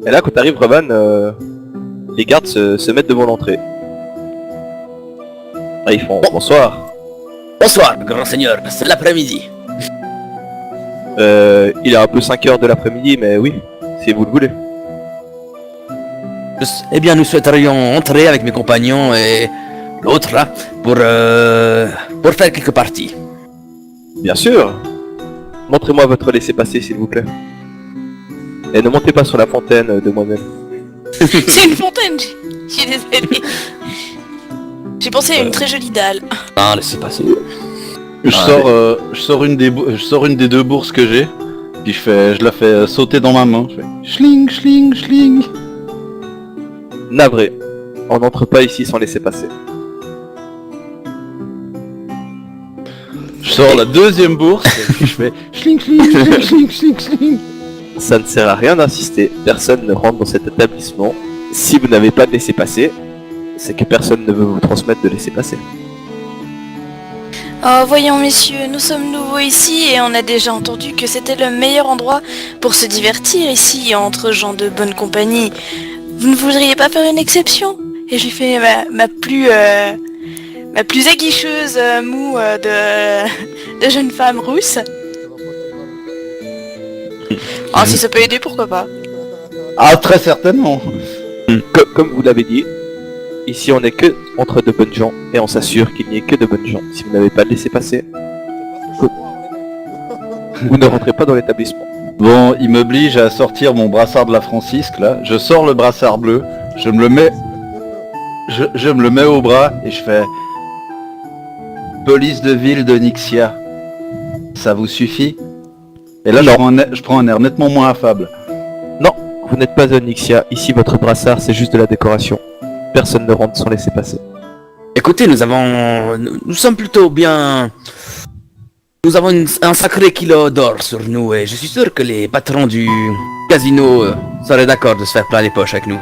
Et là, quand t'arrives, Revan, les gardes se mettent devant l'entrée. Ah, ils font bonsoir. Bonsoir, grand seigneur, c'est l'après-midi. Il est un peu 5 heures de l'après-midi, mais oui, si vous le voulez. Eh bien, nous souhaiterions entrer avec mes compagnons et l'autre là pour faire quelques parties. Bien sûr. Montrez-moi votre laissez-passer, s'il vous plaît. Et ne montez pas sur la fontaine, demoiselle. C'est une fontaine, je suis désolée. J'ai pensé à une très jolie dalle. Ah, laissez passer. Je sors une des deux bourses que j'ai, puis je la fais sauter dans ma main. Je fais schling, schling, schling. Navré. On n'entre pas ici sans laisser passer. Je sors la deuxième bourse, et puis je fais schling, schling, schling, schling, schling, schling. Ça ne sert à rien d'insister. Personne ne rentre dans cet établissement. Si vous n'avez pas de laisser passer, c'est que personne ne veut vous transmettre de laisser passer. Oh, voyons messieurs, nous sommes nouveaux ici et on a déjà entendu que c'était le meilleur endroit pour se divertir ici, entre gens de bonne compagnie. Vous ne voudriez pas faire une exception? Et j'ai fait ma plus aguicheuse moue de jeune femme rousse. Ah, si ça peut aider, pourquoi pas. Ah, très certainement. Comme vous l'avez dit, ici on n'est que entre de bonnes gens et on s'assure qu'il n'y ait que de bonnes gens. Si vous n'avez pas de laisser passer, vous ne rentrez pas dans l'établissement. Bon, il m'oblige à sortir mon brassard de la Francisque, là. Je sors le brassard bleu, je me le mets au bras et je fais... Police de ville de Nixia. Ça vous suffit? Et là, je prends un air nettement moins affable. Non, vous n'êtes pas un Nixia. Ici, votre brassard, c'est juste de la décoration. Personne ne rentre sans laisser passer. Écoutez, nous sommes plutôt bien... Nous avons un sacré kilo d'or sur nous et je suis sûr que les patrons du casino seraient d'accord de se faire plein les poches avec nous.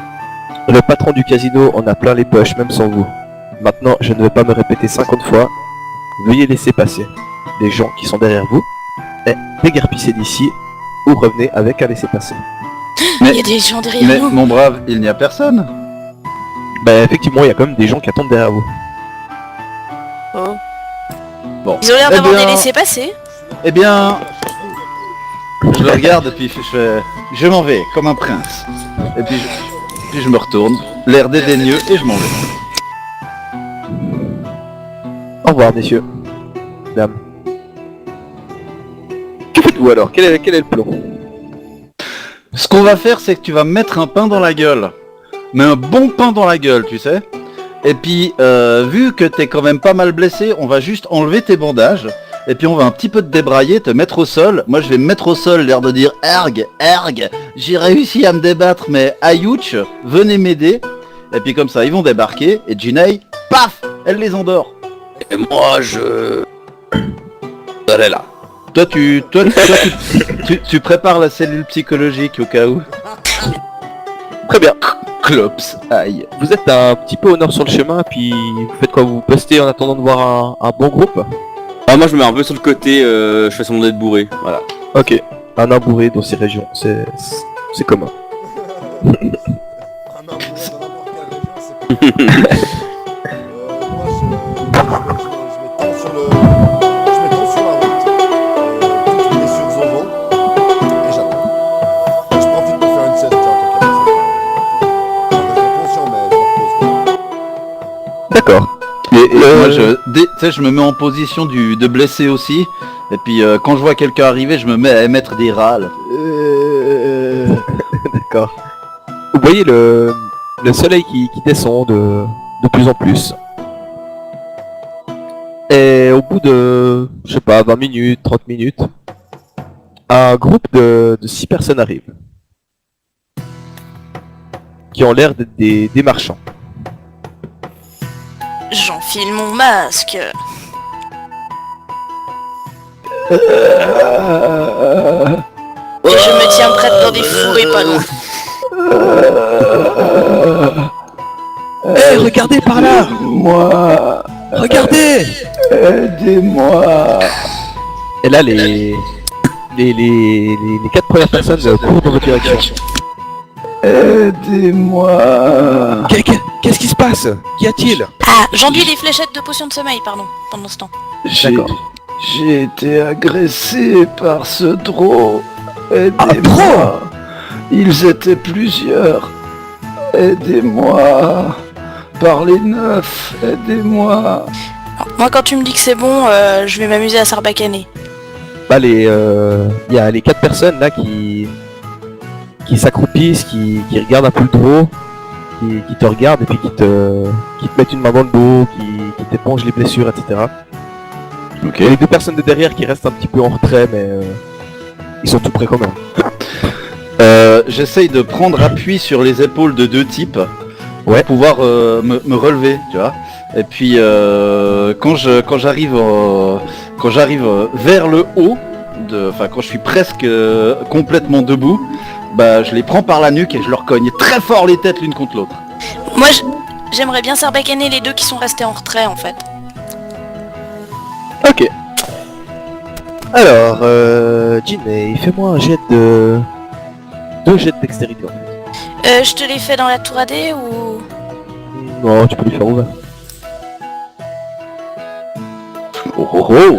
Le patron du casino en a plein les poches, même sans vous. Maintenant, je ne vais pas me répéter 50 fois. Veuillez laisser passer les gens qui sont derrière vous et déguerpissez d'ici ou revenez avec un laisser-passer. Il y a des gens derrière Mais nous. mon brave, il n'y a personne. Bah effectivement, il y a quand même des gens qui attendent derrière vous. Oh. Bon. Ils ont l'air Eh d'avoir bien- des laissés-passer. Eh bien... Je le regarde et puis je fais... Je m'en vais, comme un prince. Et puis je me retourne, l'air dédaigneux, et je m'en vais. Au revoir, messieurs. Dames. Que faites-vous alors? Quel est le plan? Ce qu'on va faire, c'est que tu vas me mettre un pain dans la gueule. Mais un bon pain dans la gueule, tu sais. Et puis, vu que t'es quand même pas mal blessé, on va juste enlever tes bandages. Et puis on va un petit peu te débrailler, te mettre au sol. Moi je vais me mettre au sol, l'air de dire erg, erg, j'ai réussi à me débattre, mais aïouch, venez m'aider. Et puis comme ça, ils vont débarquer, et Ginei, paf, elle les endort. Et moi, je serai là. Toi, tu prépares la cellule psychologique au cas où. Très bien. Clops, aïe. Vous êtes un petit peu au nord sur le chemin, puis vous faites quoi? Vous postez en attendant de voir un bon groupe? Ah, moi je me mets un peu sur le côté, je fais semblant d'être bourré, voilà. Ok. Un embourré dans ces régions, c'est commun. D'accord. Et moi tu sais, je me mets en position de blessé aussi. Et puis quand je vois quelqu'un arriver, je me mets à émettre des râles. D'accord. Vous voyez le soleil qui descend de plus en plus. Et au bout de, je sais pas, 20 minutes, 30 minutes, un groupe de 6 personnes arrive. Qui ont l'air d'être des marchands. J'enfile mon masque. Euh, Et je me tiens prête dans des fourrés pas loin. Eh, regardez par là! Moi, Regardez! aidez-moi. Et là, les 4 premières personnes courent dans votre direction. Aidez-moi. Qu'est-ce qui se passe? Qu'y a-t-il? Ah, j'enduis les fléchettes de potions de sommeil, pardon, pendant ce temps. D'accord. J'ai été agressé par ce drôle. Ah, Aidez-moi. Ils étaient plusieurs. Aidez-moi. Par les 9, aidez-moi. Alors, moi, quand tu me dis que c'est bon, je vais m'amuser à sarbacaner. Bah y a les 4 personnes là qui s'accroupissent, qui regardent un peu le draw, qui te regardent et puis qui te mettent une main dans le dos, qui t'épongent les blessures, etc. Ok. Et les 2 personnes de derrière qui restent un petit peu en retrait, mais ils sont tout près quand même. J'essaye de prendre appui sur les épaules de 2 types pour Ouais. pouvoir me relever, tu vois. Et puis quand j'arrive vers le haut, quand je suis presque complètement debout, bah je les prends par la nuque et je leur cogne très fort les têtes l'une contre l'autre. Moi, j'aimerais bien sarbacaner les 2 qui sont restés en retrait, en fait. Ok. Alors, Ginny, fais-moi un jet de... 2 jets de dextérité en fait. Je te les fais dans la tour AD ou... Non, tu peux lui faire ouvert. Oh oh oh.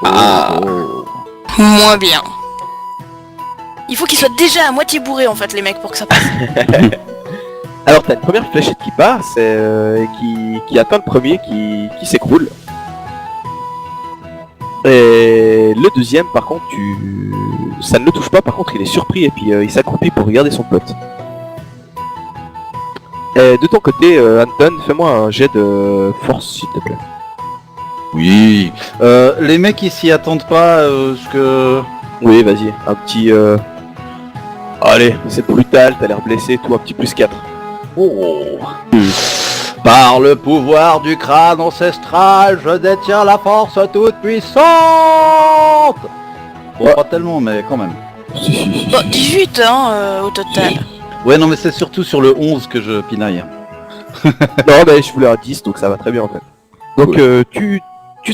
Ah. Moins bien. Il faut qu'ils soient déjà à moitié bourrés, en fait, les mecs, pour que ça passe. Alors t'as une première fléchette qui part, qui atteint le premier, qui s'écroule. Et le deuxième, par contre, ça ne le touche pas. Par contre, il est surpris et puis il s'accroupit pour regarder son pote. Et de ton côté, Anton, fais-moi un jet de force, s'il te plaît. Oui. Les mecs ils s'y attendent pas, parce que... Oui, vas-y, un petit... Allez, c'est brutal, t'as l'air blessé, tout un petit plus 4. Oh. Par le pouvoir du crâne ancestral, je détiens la force toute puissante. Bon, Ouais. pas tellement, mais quand même. Si. Bon, 18, hein, au total. Ouais, non, mais c'est surtout sur le 11 que je pinaille. Non, mais je voulais un 10, donc ça va très bien en fait. Donc tu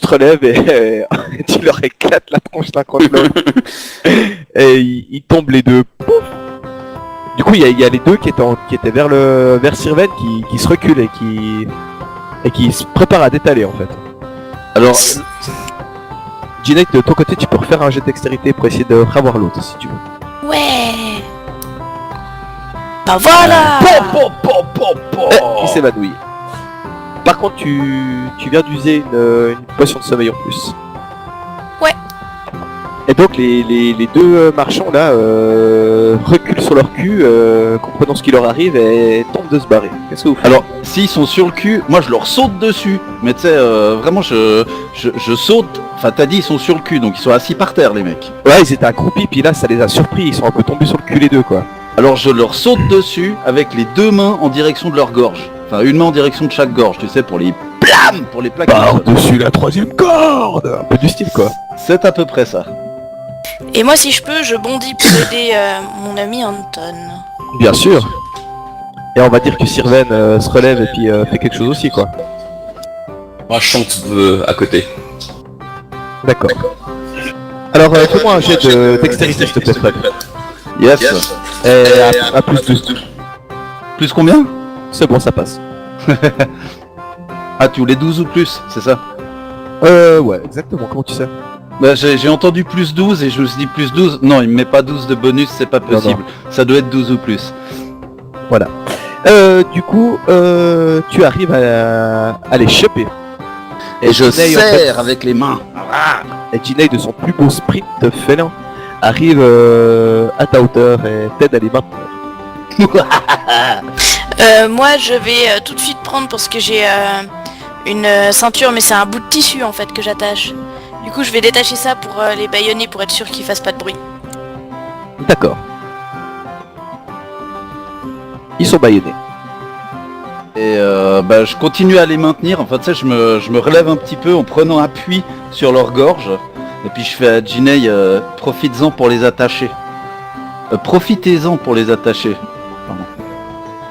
te relèves et tu leur éclates la tronche l'un contre l'autre. Et ils tombent les deux. Pouf. Du coup, il y a les deux qui étaient vers Sirven qui se reculent et qui se préparent à détaler en fait. Alors, Ginette, de ton côté, tu peux refaire un jet de dextérité pour essayer de revoir l'autre si tu veux. Ouais. Bah voilà. Il s'évanouit. Par contre, tu viens d'user une potion de sommeil en plus. Ouais. Et donc les deux marchands là reculent sur leur cul, comprenant ce qui leur arrive et tentent de se barrer. Qu'est-ce que vous faites? Alors, s'ils sont sur le cul, moi je leur saute dessus. Mais tu sais, vraiment, je saute. Enfin, t'as dit ils sont sur le cul, donc ils sont assis par terre, les mecs. Ouais, ils étaient accroupis, puis là ça les a surpris, ils sont un peu tombés sur le cul les deux quoi. Alors je leur saute dessus avec les 2 mains en direction de leur gorge. Enfin, une main en direction de chaque gorge, tu sais, pour les pour les plaquer. Par-dessus la 3ème corde. Un peu du style quoi. C'est à peu près ça. Et moi, si je peux, je bondis pour aider mon ami Anton. Bien sûr. Et on va dire que Sirven se relève et puis fait quelque chose aussi quoi. Moi je chante à côté. D'accord. Alors fais-moi un jet de dextérité s'il te plaît Fred. Yes. Et à plus 12. Plus combien? C'est bon, ça passe. Ah, tu voulais 12 ou plus, c'est ça? Ouais, exactement, comment tu sais? Bah, j'ai entendu plus 12 et je me suis dit plus 12. Non, il me met pas 12 de bonus, c'est pas possible. Ça doit être 12 ou plus. Voilà. Du coup, tu arrives à les choper. Et je Ginny, en fait, serre avec les mains. et Ginny, de son plus beau sprint félin, arrive à ta hauteur et t'aide à les maintenir. Moi, je vais tout de suite prendre parce que j'ai une ceinture, mais c'est un bout de tissu en fait que j'attache. Du coup, je vais détacher ça pour les bâillonner pour être sûr qu'ils fassent pas de bruit. D'accord. Ils sont bâillonnés. Et bah, je continue à les maintenir. Enfin, tu sais, je me relève un petit peu en prenant appui sur leur gorge. Et puis je fais à Ginny, profites-en pour les attacher. Profitez-en pour les attacher. Pardon.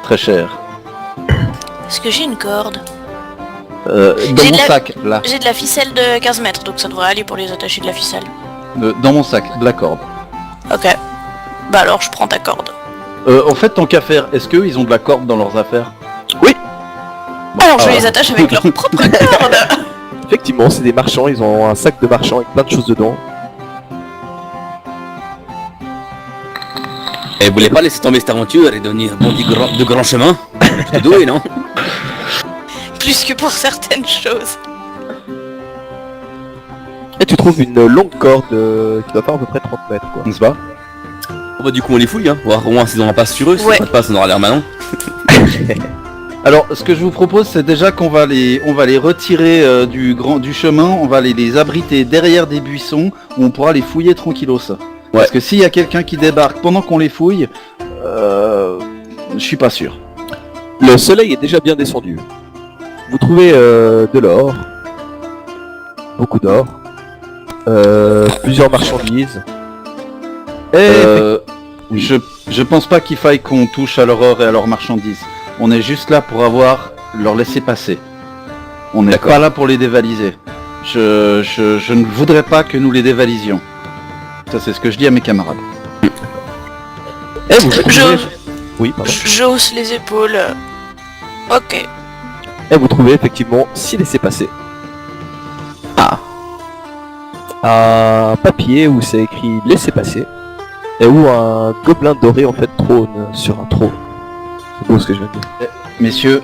Très cher. Est-ce que j'ai une corde? Dans J'ai mon de la- sac, là. J'ai de la ficelle de 15 mètres, donc ça devrait aller pour les attacher de la ficelle. Dans mon sac, de la corde. Ok. Bah alors je prends ta corde. En fait, tant qu'à faire, est-ce qu'eux, ils ont de la corde dans leurs affaires? Alors je les attache avec leur propre corde. Effectivement, c'est des marchands, ils ont un sac de marchands avec plein de choses dedans. Et vous voulez pas laisser tomber cette aventure et devenir bon de grand chemin? Plutôt doué, non? Plus que pour certaines choses. Et tu trouves une longue corde qui doit faire à peu près 30 mètres, quoi. N'est-ce pas? Bon, bah du coup on les fouille, hein. Voir au moins s'ils ont un passe sur eux, si Ouais. pas de passe on aura l'air malin. Alors, ce que je vous propose, c'est déjà qu'on va les retirer du chemin, on va les abriter derrière des buissons où on pourra les fouiller tranquillos. Parce que s'il y a quelqu'un qui débarque pendant qu'on les fouille, je suis pas sûr. Le soleil est déjà bien descendu. Vous trouvez de l'or, beaucoup d'or, plusieurs marchandises. Et Je pense pas qu'il faille qu'on touche à leur or et à leurs marchandises. On est juste là pour leur laisser passer. On n'est D'accord. pas là pour les dévaliser. Je ne voudrais pas que nous les dévalisions. Ça, c'est ce que je dis à mes camarades. et vous trouvez... Oui, pardon. Je hausse les épaules. Ok. Et vous trouvez effectivement 6 laissez-passer. Un papier où c'est écrit laissez-passer. Et où un gobelin doré en fait trône sur un trône. C'est beau ce que je viens de dire. Messieurs,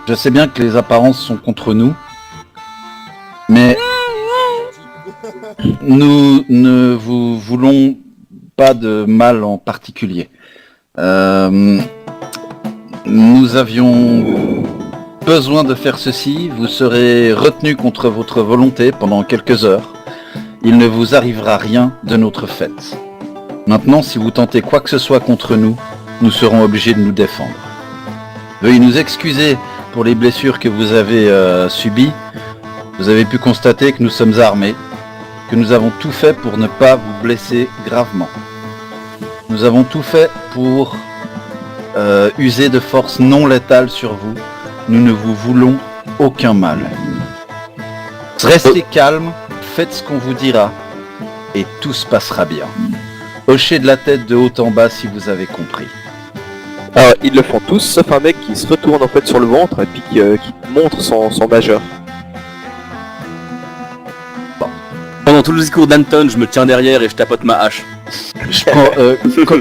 je sais bien que les apparences sont contre nous, mais nous ne vous voulons pas de mal en particulier. Nous avions besoin de faire ceci, vous serez retenu contre votre volonté pendant quelques heures. Il ne vous arrivera rien de notre fête. Maintenant, si vous tentez quoi que ce soit contre nous, nous serons obligés de nous défendre. Veuillez nous excuser pour les blessures que vous avez subies. Vous avez pu constater que nous sommes armés, que nous avons tout fait pour ne pas vous blesser gravement. Nous avons tout fait pour user de force non létale sur vous. Nous ne vous voulons aucun mal. Restez calme, faites ce qu'on vous dira, et tout se passera bien. Hochez de la tête de haut en bas si vous avez compris. Alors ils le font tous, sauf un mec qui se retourne en fait sur le ventre et puis qui montre son majeur. Pendant tout le discours d'Anton, je me tiens derrière et je tapote ma hache. Je prends,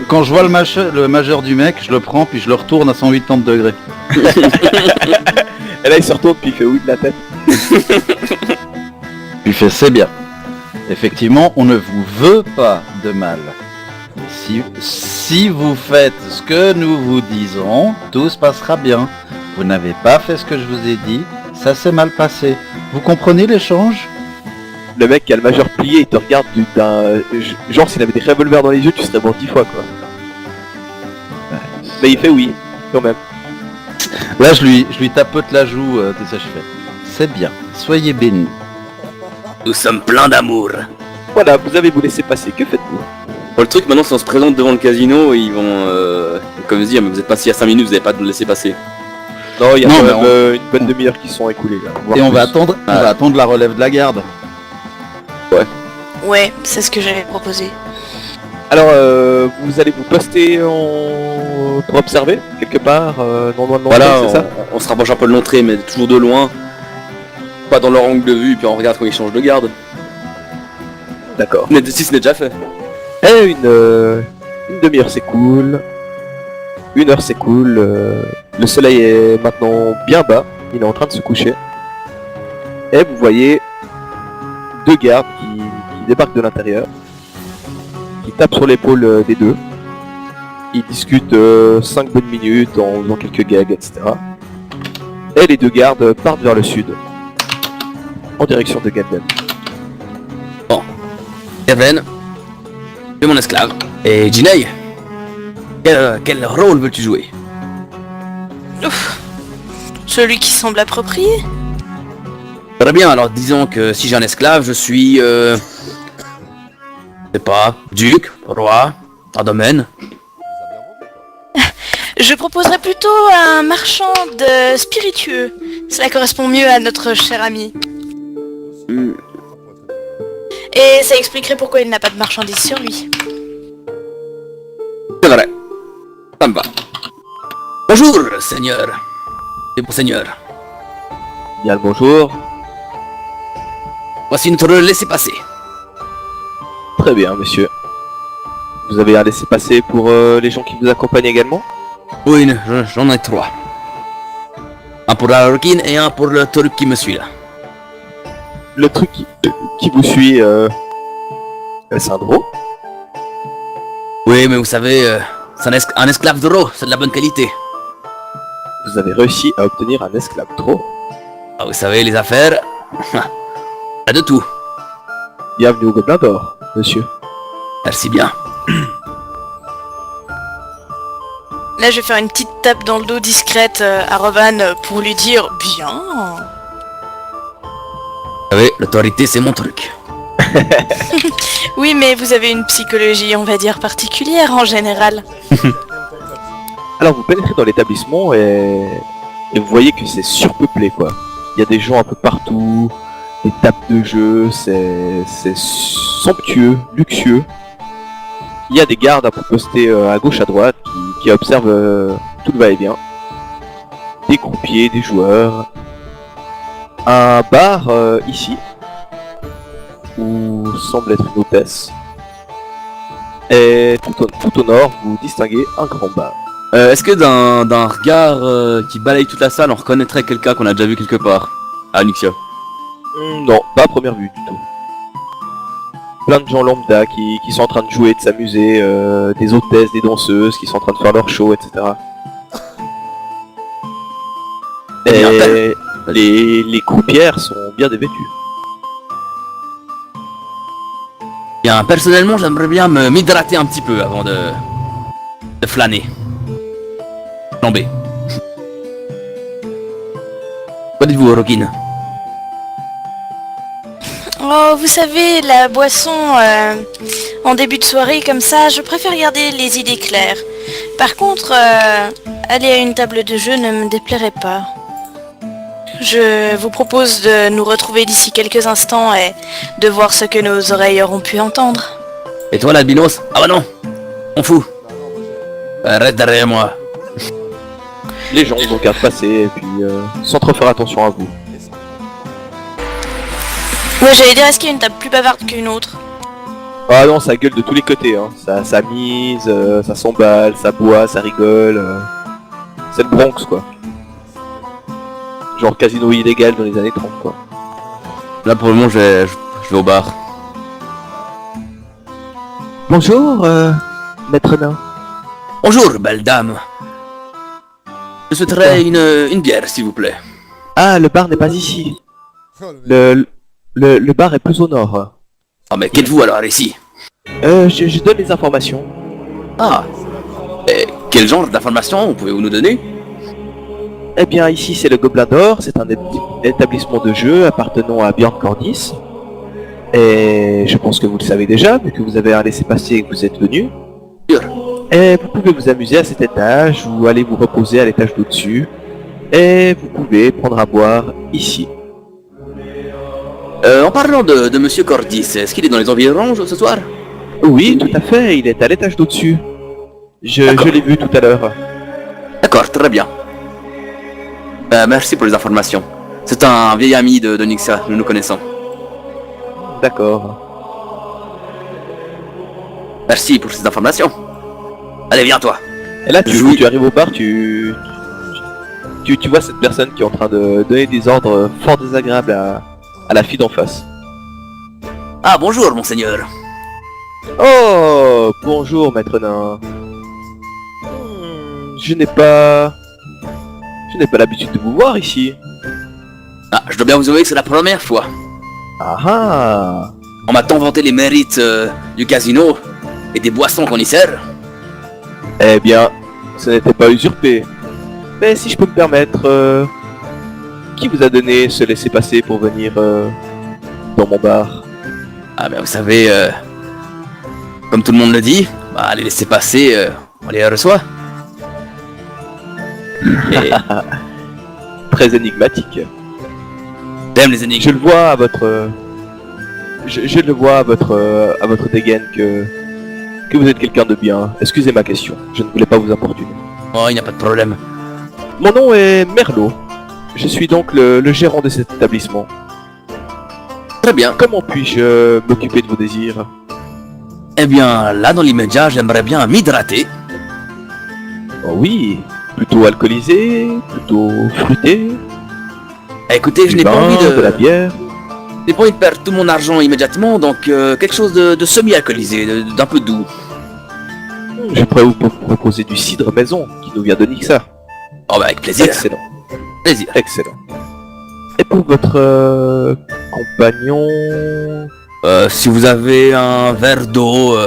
quand je vois le majeur du mec, je le prends puis je le retourne à 180 degrés. Et là il se retourne puis il fait oui de la tête. Puis il fait c'est bien. Effectivement, on ne vous veut pas de mal. Si vous faites ce que nous vous disons, tout se passera bien. Vous n'avez pas fait ce que je vous ai dit, ça s'est mal passé. Vous comprenez l'échange? Le mec qui a le majeur plié il te regarde genre s'il avait des revolvers dans les yeux tu serais mort 10 fois quoi. Mais il fait oui, quand même. Là je lui tapote la joue, tout ça je fais. C'est bien, soyez bénis. Nous sommes pleins d'amour. Voilà, vous avez vous laissé passer, que faites-vous? Bon, le truc maintenant, si on se présente devant le casino, ils vont comme dire, mais vous êtes pas si à 5 minutes, vous n'avez pas de nous laisser passer. Non, il y a Non, quand mais même une bonne demi-heure qui sont écoulées là. voire Et on plus. va attendre la relève de la garde. Ouais, c'est ce que j'avais proposé. Alors, vous allez vous poster pour observer quelque part, non loin de l'entrée, Voilà, c'est ça? on se rapproche un peu de l'entrée, mais toujours de loin. Pas dans leur angle de vue, puis on regarde quand ils changent de garde. D'accord. Si ce n'est déjà fait. Et une demi-heure s'écoule, 1 heure s'écoule, le soleil est maintenant bien bas, il est en train de se coucher. Et vous voyez 2 gardes qui débarquent de l'intérieur, qui tapent sur l'épaule des deux. Ils discutent 5 bonnes minutes en faisant quelques gags, etc. Et les 2 gardes partent vers le sud, en direction de Gaben. Gaven, tu es mon esclave. Et Jinei, quel rôle veux-tu jouer? Ouf. Celui qui semble approprié. Très bien, alors disons que si j'ai un esclave, je suis... je sais pas, duc, roi, un domaine. Je proposerais plutôt un marchand de spiritueux. Cela correspond mieux à notre cher ami. Et ça expliquerait pourquoi il n'a pas de marchandises sur lui. C'est vrai. Ça me va. Bonjour, seigneur. Et bon seigneur. Bien le bonjour. Voici notre laissez-passer. Très bien, monsieur. Vous avez un laissez-passer pour les gens qui vous accompagnent également? Oui, j'en ai 3. Un pour la Roquine et un pour le truc qui me suit là. Le truc qui vous suit, c'est un drôle. Oui, mais vous savez, c'est un esclave d'oro, c'est de la bonne qualité. Vous avez réussi à obtenir un esclave trop. Ah, vous savez, les affaires, pas de tout. Bienvenue au Gobelin d'Or, monsieur. Merci bien. Là, je vais faire une petite tape dans le dos discrète à Rovan pour lui dire bien. Vous savez, l'autorité, c'est mon truc. Oui, mais vous avez une psychologie, on va dire, particulière en général. Alors vous pénétrez dans l'établissement et vous voyez que c'est surpeuplé quoi. Il y a des gens un peu partout, des tables de jeu, c'est somptueux, luxueux. Il y a des gardes un peu postés à gauche à droite qui observent tout le va-et-vient. Des croupiers, des joueurs. Un bar ici, où semble être une hôtesse. Et tout au nord, vous distinguez un grand bar. Est-ce que d'un regard qui balaye toute la salle, on reconnaîtrait quelqu'un qu'on a déjà vu quelque part? Ah, Nixia. Non, pas à première vue du tout. Plein de gens lambda qui sont en train de jouer, de s'amuser, des hôtesses, des danseuses qui sont en train de faire leur show, etc. Et les croupières sont bien dévêtues. Bien, personnellement, j'aimerais bien m'hydrater un petit peu avant de flâner. Flamber. Quoi dites-vous, Roquine? Oh, vous savez, la boisson en début de soirée comme ça, je préfère garder les idées claires. Par contre, aller à une table de jeu ne me déplairait pas. Je vous propose de nous retrouver d'ici quelques instants et de voir ce que nos oreilles auront pu entendre. Et toi, l'albinos? Ah bah non, on fout. Reste derrière moi. Les gens vous regardent passer et puis sans trop faire attention à vous. Ouais, j'allais dire, est-ce qu'il y a une table plus bavarde qu'une autre? Ah non, ça gueule de tous les côtés, hein. Ça mise, ça s'emballe, ça boit, ça rigole. C'est le Bronx quoi. Genre casino illégal dans les années 30 quoi. Là, pour le moment, je vais au bar. Bonjour, maître nain. Bonjour, belle dame. Je souhaiterais une bière, s'il vous plaît. Ah, le bar n'est pas ici. Le bar est plus au nord. Ah, mais qu'êtes-vous alors ici? Je donne les informations. Ah. Et quel genre d'informations pouvez-vous nous donner? Eh bien, ici c'est le Gobelin d'Or, c'est un établissement de jeu appartenant à Björn Cordis. Et je pense que vous le savez déjà, vu que vous avez un laissez-passer et que vous êtes venu. Sûr. Et vous pouvez vous amuser à cet étage, ou aller vous reposer à l'étage d'au-dessus. Et vous pouvez prendre à boire ici. En parlant de Monsieur Cordis, est-ce qu'il est dans les environs ce soir? Oui, tout à fait, il est à l'étage d'au-dessus. Je l'ai vu tout à l'heure. D'accord, très bien. Merci pour les informations. C'est un vieil ami de Nixa, nous nous connaissons. D'accord. Merci pour ces informations. Allez, viens toi. Et là, tu arrives au bar, tu vois cette personne qui est en train de donner des ordres fort désagréables à la fille d'en face. Ah, bonjour, monseigneur. Oh, bonjour, maître nain. Je n'ai pas l'habitude de vous voir ici. Ah, je dois bien vous avouer que c'est la première fois. Ah ah. On m'a tant vanté les mérites du casino et des boissons qu'on y sert. Eh bien, ce n'était pas usurpé. Mais si je peux me permettre, qui vous a donné ce laissez-passer pour venir dans mon bar? Ah, ben vous savez, comme tout le monde le dit, bah, les laisser passer, on les reçoit. Et Très énigmatique. j'aime les énigmes. Je le vois à votre... Je le vois à votre dégaine que que vous êtes quelqu'un de bien. Excusez ma question, je ne voulais pas vous importuner. Oh, il n'y a pas de problème. Mon nom est Merlot. Je suis donc le gérant de cet établissement. Très bien. Comment puis-je m'occuper de vos désirs? Eh bien, là, dans l'immédiat, j'aimerais bien m'hydrater. Oh oui, plutôt alcoolisé, plutôt fruité, Écoutez, je du n'ai pas vin, envie de la bière. j'ai pas envie de perdre tout mon argent immédiatement, donc quelque chose de semi-alcoolisé, d'un peu doux. Je pourrais vous proposer du cidre maison qui nous vient de Nixa. Oh bah avec plaisir, Excellent, plaisir. excellent. Et pour votre compagnon... Si vous avez un verre d'eau,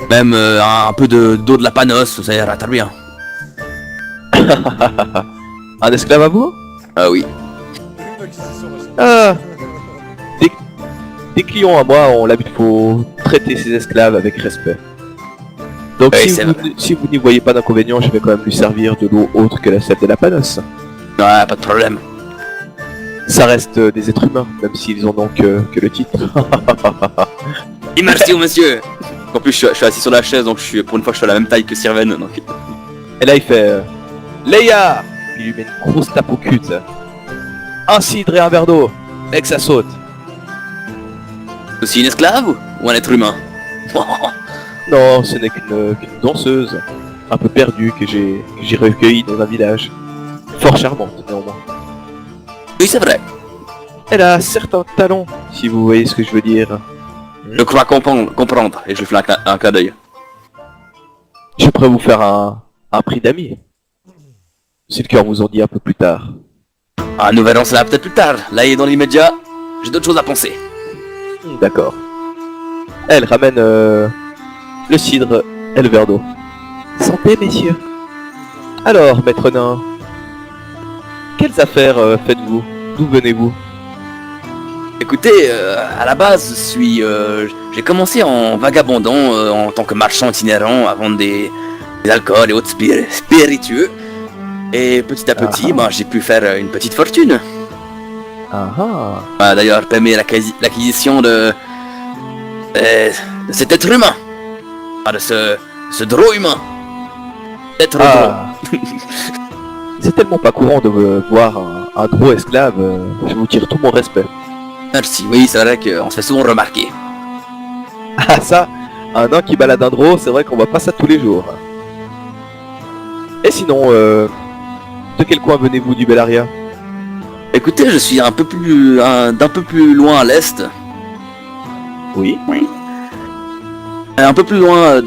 même un peu d'eau de la Panos, ça ira très bien. Un esclave à vous? Ah oui. Ah, des clients à moi ont l'habitude, faut traiter ses esclaves avec respect. Donc Oui, si, c'est vous, si vous n'y voyez pas d'inconvénient, je vais quand même lui servir de l'eau autre que la celle de la Panos. Ouais, pas de problème. Ça reste des êtres humains, même s'ils ont donc que le titre. Et merci au monsieur. En plus, je suis assis sur la chaise, donc pour une fois, je suis à la même taille que Sirven. Donc... Et là il fait Leia! Il lui met une grosse tape au cul, tu sais. Un cidre et un verre d'eau. Mec, ça saute. Aussi une esclave ou un être humain? Non, ce n'est qu'une danseuse. Un peu perdue que j'ai recueillie dans un village. Fort charmante, néanmoins. Oui, c'est vrai. Elle a certains talents, si vous voyez ce que je veux dire. Je crois comprendre, et je lui fais un clin d'œil. Je pourrais vous faire un prix d'amis. Si le cœur vous en dit un peu plus tard. Ah, nous verrons cela peut-être plus tard. Là, il est dans l'immédiat. J'ai d'autres choses à penser. D'accord. Elle ramène le cidre et le verre d'eau. Santé, messieurs. Alors, maître nain, quelles affaires faites-vous? D'où venez-vous? Écoutez, à la base, j'ai commencé en vagabondant en tant que marchand itinérant à vendre des alcools et autres spiritueux. Et petit à petit, j'ai pu faire une petite fortune. D'ailleurs, permis l'acquisition de cet être humain. De ce drôle humain. Être drôle. C'est tellement pas courant de voir un gros esclave, je vous tire tout mon respect. Merci, oui, c'est vrai qu'on se fait souvent remarquer. Ah ça, un nain qui balade un drôle, c'est vrai qu'on voit pas ça tous les jours. Et sinon, de quel coin venez-vous du Bellaria? Écoutez, je suis d'un peu plus loin à l'est. Oui. Un peu plus loin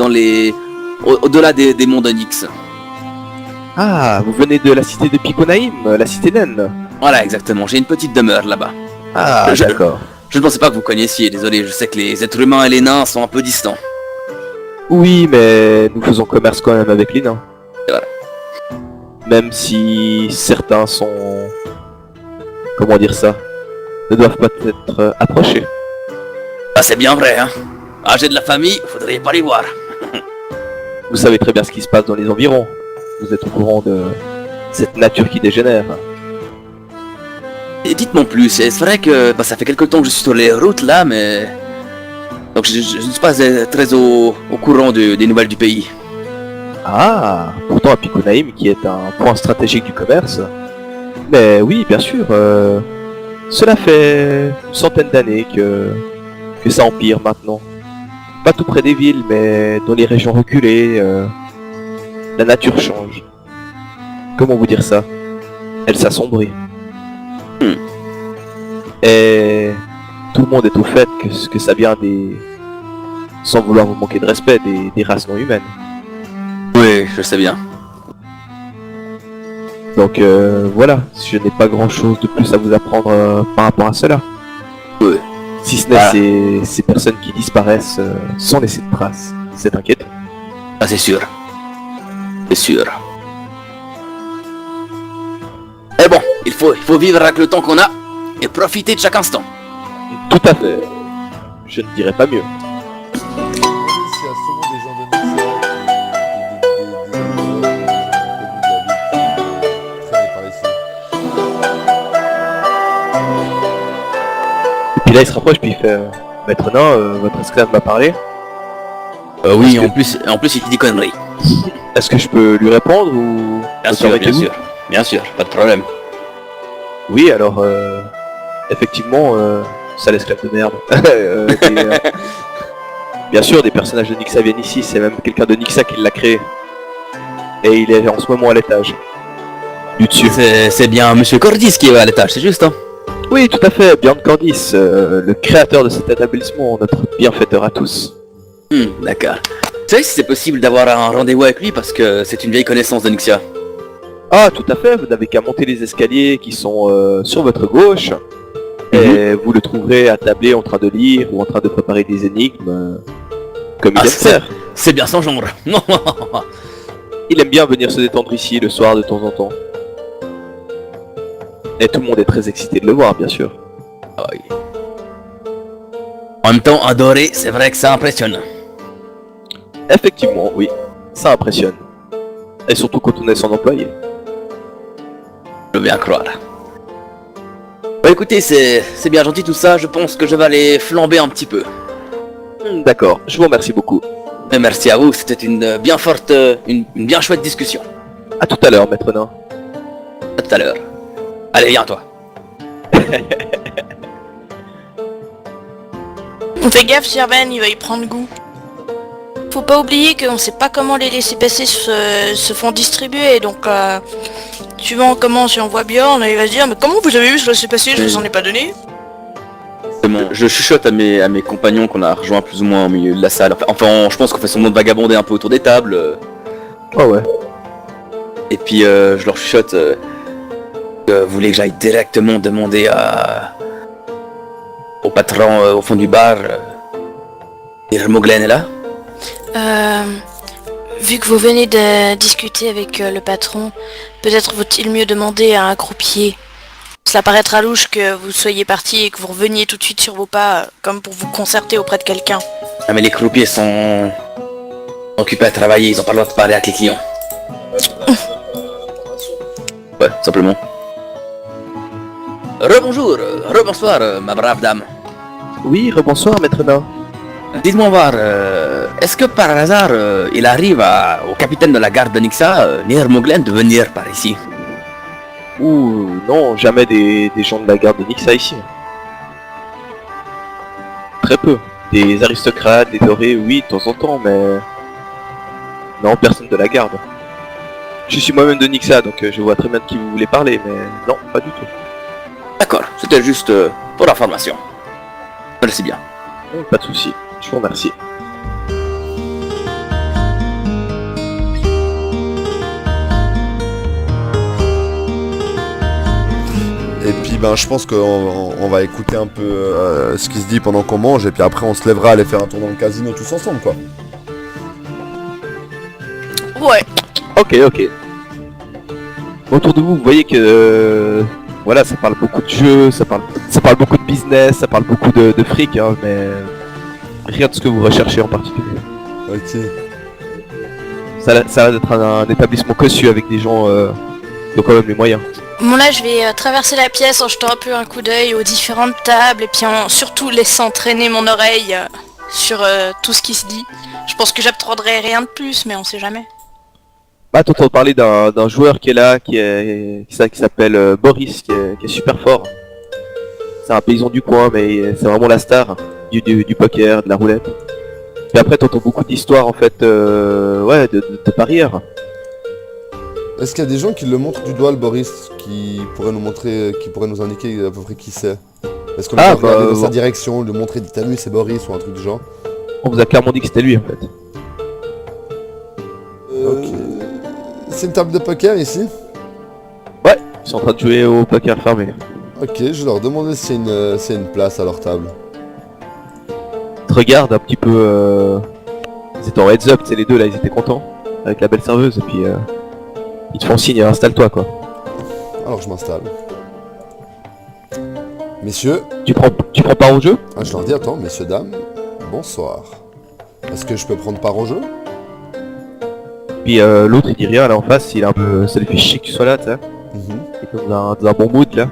au-delà des monts d'Onyx. Ah, vous venez de la cité de Piconaïm, la cité naine. Voilà, exactement, j'ai une petite demeure là-bas. Ah, d'accord. Je ne pensais pas que vous connaissiez, désolé, je sais que les êtres humains et les nains sont un peu distants. Oui, mais nous faisons commerce quand même avec les nains. C'est vrai. Même si certains sont... Comment dire ça? Ne doivent pas être approchés. Ah, c'est bien vrai, hein. Âgés de la famille, faudrait pas les voir. Vous savez très bien ce qui se passe dans les environs. Vous êtes au courant de cette nature qui dégénère. Et dites-moi plus, c'est vrai que ça fait quelque temps que je suis sur les routes là, mais... Donc je ne suis pas très au courant des nouvelles du pays. Ah, pourtant à Piconaïm, qui est un point stratégique du commerce. Mais oui, bien sûr, cela fait une centaine d'années que ça empire maintenant. Pas tout près des villes, mais dans les régions reculées, la nature change. Comment vous dire ça? Elle s'assombrit. Et tout le monde est au fait que ça vient des... Sans vouloir vous manquer de respect, des races non humaines. Oui, je sais bien. Donc voilà, je n'ai pas grand chose de plus à vous apprendre par rapport à cela. Oui. Si ce n'est ces personnes qui disparaissent sans laisser de traces. C'est inquiétant. Ah, c'est sûr. C'est sûr. Et bon, il faut vivre avec le temps qu'on a et profiter de chaque instant. Tout à fait. Je ne dirais pas mieux. S'il y a souvent des gens de Nixa, traîner par ici. Et puis là il se rapproche puis il fait Maître nain, votre esclave m'a parlé. Oui, Est-ce en plus il dit conneries. Est-ce que je peux lui répondre ou... Bien Autant sûr, avec bien vous sûr. Bien sûr, pas de problème. Oui, alors, effectivement, ça l'esclave de merde. Bien sûr, des personnages de Nixa viennent ici, c'est même quelqu'un de Nixa qui l'a créé. Et il est en ce moment à l'étage. Du dessus. C'est bien Monsieur Cordis qui est à l'étage, c'est juste, hein. Oui, tout à fait, Bjorn Cordis, le créateur de cet établissement, notre bienfaiteur à tous. D'accord. Tu sais si c'est possible d'avoir un rendez-vous avec lui parce que c'est une vieille connaissance de Nixia. Ah, tout à fait, vous n'avez qu'à monter les escaliers qui sont sur votre gauche. Et vous le trouverez attablé en train de lire ou en train de préparer des énigmes, comme il aime faire. C'est bien son genre. Il aime bien venir se détendre ici le soir de temps en temps. Et tout le monde est très excité de le voir, bien sûr. Ah oui. En même temps, adoré, c'est vrai que ça impressionne. Effectivement, oui, ça impressionne. Et surtout quand on est son employé. Je veux bien croire. Bah écoutez, c'est bien gentil tout ça, je pense que je vais aller flamber un petit peu. D'accord, je vous remercie beaucoup. Mais merci à vous, c'était une bien forte, une bien chouette discussion. À tout à l'heure, maître nain. À tout à l'heure. Allez, viens toi. On fait gaffe, Sirven, il va y prendre goût. Faut pas oublier qu'on sait pas comment les laissés-passer se font distribuer, donc suivant comment, si on voit Bjorn, il va se dire mais comment vous avez vu ce laissez-passer, je vous en ai pas donné. Je chuchote à mes compagnons qu'on a rejoint plus ou moins au milieu de la salle. Enfin, je pense qu'on fait semblant de vagabonder un peu autour des tables. Oh ouais. Et puis je leur chuchote que vous voulez que j'aille directement demander au patron au fond du bar. Moglen est là. Vu que vous venez de discuter avec le patron, peut-être vaut-il mieux demander à un croupier. Cela paraîtra louche que vous soyez parti et que vous reveniez tout de suite sur vos pas, comme pour vous concerter auprès de quelqu'un. Ah mais les croupiers sont occupés à travailler, ils ont pas le droit de parler avec les clients. Ouais, simplement. Rebonjour, rebonsoir, ma brave dame. Oui, rebonsoir, maître nain. Dites-moi voir, est-ce que par hasard il arrive au capitaine de la garde de Nixa, Nir Moglen, de venir par ici? Ouh, non, jamais des gens de la garde de Nixa ici. Très peu. Des aristocrates, des dorés, oui, de temps en temps, mais... Non, personne de la garde. Je suis moi-même de Nixa, donc je vois très bien de qui vous voulez parler, mais non, pas du tout. D'accord, c'était juste pour l'information. Merci bien. Pas de souci, je vous remercie. Et puis ben je pense qu'on va écouter un peu ce qui se dit pendant qu'on mange et puis après on se lèvera à aller faire un tour dans le casino tous ensemble quoi. Ouais. Ok. Autour de vous, vous voyez que... voilà, ça parle beaucoup de jeux, ça parle beaucoup de business, ça parle beaucoup de fric, hein, mais... rien de ce que vous recherchez en particulier. Ok. Ça a l'air d'être un établissement cossu avec des gens qui ont quand même les moyens. Bon là je vais traverser la pièce en jetant un peu un coup d'œil aux différentes tables et puis en surtout laissant traîner mon oreille sur tout ce qui se dit. Je pense que j'apprendrai rien de plus mais on sait jamais. Bah t'entends parler d'un joueur qui est là, qui s'appelle Boris, qui est super fort. C'est un paysan du coin mais c'est vraiment la star du poker, de la roulette. Et après t'entends beaucoup d'histoires en fait, ouais, de parieurs. Est-ce qu'il y a des gens qui le montrent du doigt le Boris qui pourraient nous montrer, qui pourraient nous indiquer à peu près qui c'est? Est-ce qu'on peut regarder dans sa direction, lui montrer t'as vu c'est Boris ou un truc du genre? On vous a clairement dit que c'était lui en fait. Ok. C'est une table de poker ici? Ouais, ils sont en train de jouer au poker fermé. Ok, je vais leur demander si c'est une place à leur table. Ils te regardent un petit peu... Ils étaient en heads up, c'est les deux là, ils étaient contents. Avec la belle serveuse et puis... Ils te font signe, installe-toi quoi. Alors je m'installe. Messieurs, Tu prends part au jeu? ah, je leur dis attends, messieurs, dames, bonsoir. Est-ce que je peux prendre part au jeu? Puis l'autre il dit rien là en face, il est un peu... ça lui fait chier que tu sois là, tu sais. Mhm. Il est dans un bon mood là.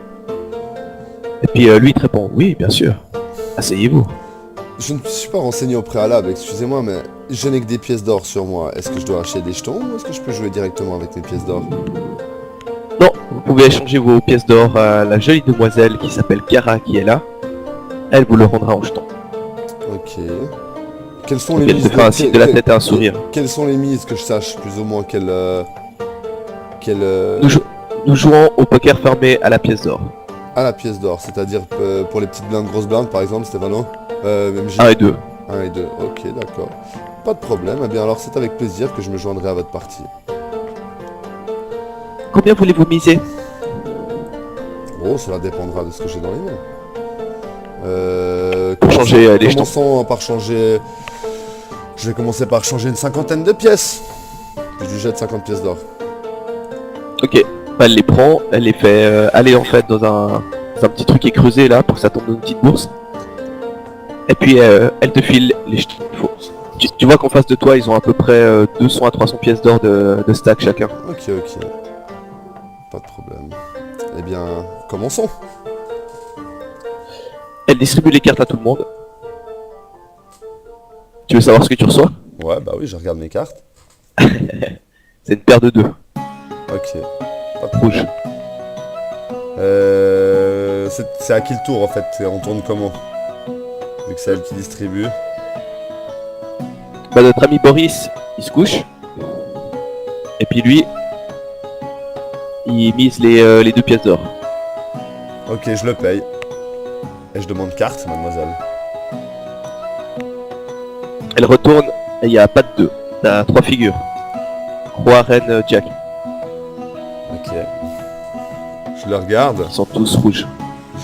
Et puis lui il te répond, oui bien sûr. Asseyez-vous. Je ne suis pas renseigné au préalable, excusez-moi, mais je n'ai que des pièces d'or sur moi. Est-ce que je dois acheter des jetons ou est-ce que je peux jouer directement avec mes pièces d'or? Non, vous pouvez échanger vos pièces d'or à la jolie demoiselle qui s'appelle Kara qui est là. Elle vous le rendra en jetons. Ok. Quelles sont Donc les elle mises te fera un signe de la tête et un sourire. Quelles sont les mises que je sache plus ou moins quelle... Nous jouons au poker fermé à la pièce d'or. À la pièce d'or, c'est-à-dire pour les petites blindes, grosses blindes par exemple, Stéphano MJ 1 et 2. 1 et 2, ok d'accord. Pas de problème, eh bien alors c'est avec plaisir que je me joindrai à votre partie. Combien voulez-vous miser? Oh, cela dépendra de ce que j'ai dans les mains. Pour changer les jetons. Commençons par changer... Je vais commencer par changer une cinquantaine de pièces. Puis je lui jette 50 pièces d'or. Ok, bah, elle les prend, elle les fait aller en fait dans un petit truc qui est creusé là pour que ça tombe dans une petite bourse. Et puis elle te file les jetons qu'il faut. Tu vois qu'en face de toi ils ont à peu près 200 à 300 pièces d'or de stack chacun. Ok, ok. Pas de problème. Eh bien, commençons. Elle distribue les cartes à tout le monde. Tu veux savoir ce que tu reçois? Ouais, bah oui, je regarde mes cartes. C'est une paire de 2. Ok. Rouge. C'est à qui le tour en fait? On tourne comment? Vu que c'est elle qui distribue. Bah notre ami Boris, il se couche. Et puis lui, il mise les 2 pièces d'or. Ok, je le paye. Et je demande carte, mademoiselle. Elle retourne et il n'y a pas de 2. T'as 3 figures. Roi, reine, Jack. Ok. Je le regarde. Ils sont tous rouges.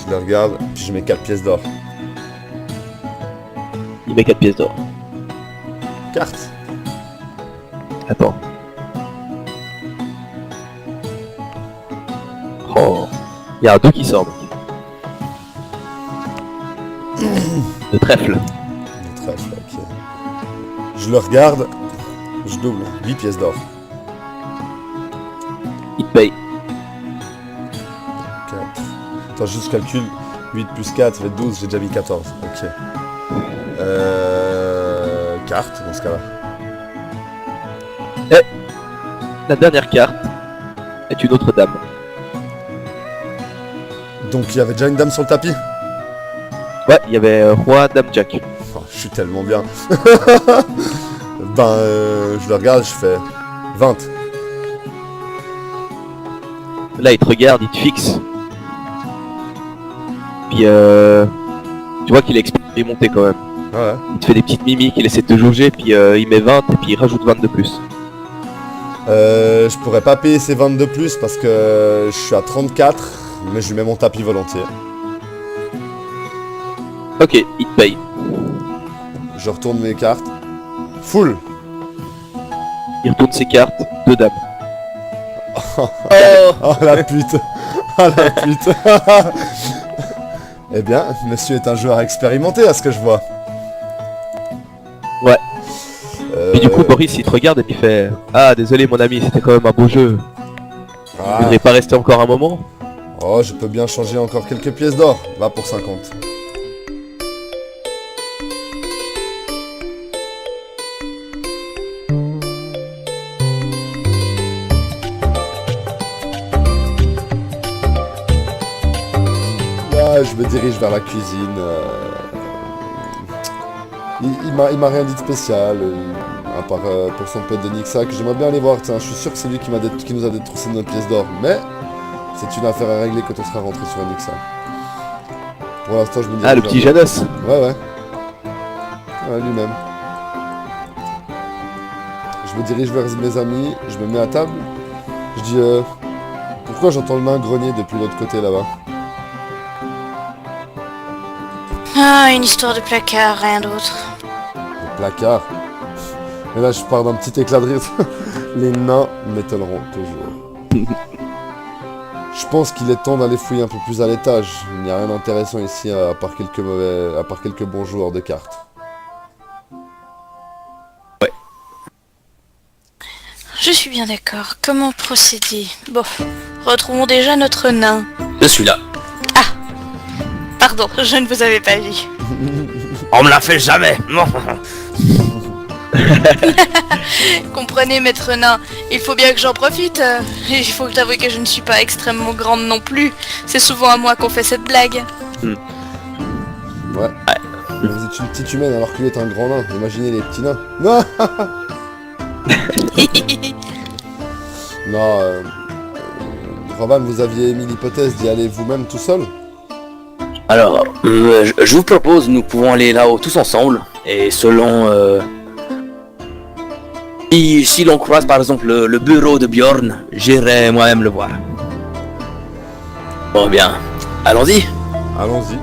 Je le regarde, puis je mets 4 pièces d'or. Il met 4 pièces d'or. Carte. Attends. Oh. Il y a un 2 qui sort. De trèfle. Le trèfle, ok. Je le regarde. Je double. 8 pièces d'or. Il te paye. 4. Attends, juste calcul. 8 plus 4, ça fait 12, j'ai déjà mis 14. Ok. Carte, dans ce cas-là. La dernière carte est une autre dame. Donc il y avait déjà une dame sur le tapis? Ouais, il y avait roi, dame, Jack. Oh, je suis tellement bien. Je le regarde, je fais 20. Là, il te regarde, il te fixe. Puis tu vois qu'il est expérimenté quand même. Ouais. Il te fait des petites mimiques, il essaie de te jauger, puis il met 20 et puis il rajoute 20 de plus. Je pourrais pas payer ces 20 de plus parce que je suis à 34, mais je lui mets mon tapis volontiers. Ok, il te paye. Je retourne mes cartes. Full. Il retourne ses cartes, 2 dames. Oh la pute. Oh la pute. Eh bien, monsieur est un joueur expérimenté à ce que je vois. Ouais. Puis du coup, Boris, il te regarde et puis il fait « Ah, désolé mon ami, c'était quand même un beau jeu. Vous Ah. voudriez pas rester encore un moment ?» Oh, je peux bien changer encore quelques pièces d'or. Va pour 50. Là, je me dirige vers la cuisine. Il m'a rien dit de spécial. À part pour son pote de Nixa, que j'aimerais bien aller voir. Tiens, je suis sûr que c'est lui qui nous a détroussé nos pièces d'or. Mais c'est une affaire à régler quand on sera rentré sur un Nixa. Pour l'instant, je me dis... Ah, le petit Janos. Ouais. Ouais, lui-même. Je me dirige vers mes amis, je me mets à table. Je dis, pourquoi j'entends le nain grogner depuis l'autre côté là-bas? Ah, une histoire de placard, rien d'autre. Le placard. Et là, je pars d'un petit éclat de rire. Les nains m'étonneront toujours. Je pense qu'il est temps d'aller fouiller un peu plus à l'étage. Il n'y a rien d'intéressant ici à part quelques bons joueurs de cartes. Je suis bien d'accord. Comment procéder? Bon, retrouvons déjà notre nain. Je suis là. Pardon, je ne vous avais pas vu. On me l'a fait jamais. Comprenez, maître nain, il faut bien que j'en profite. Il faut t'avouer que je ne suis pas extrêmement grande non plus. C'est souvent à moi qu'on fait cette blague. Ouais. Mais vous êtes une petite humaine alors qu'il est un grand nain. Imaginez les petits nains. Non. Non, Robin, vous aviez émis l'hypothèse d'y aller vous-même tout seul? Alors, je vous propose, nous pouvons aller là-haut tous ensemble. Et selon... si l'on croise par exemple le bureau de Bjorn, j'irai moi-même le voir. Bon bien, allons-y. Allons-y.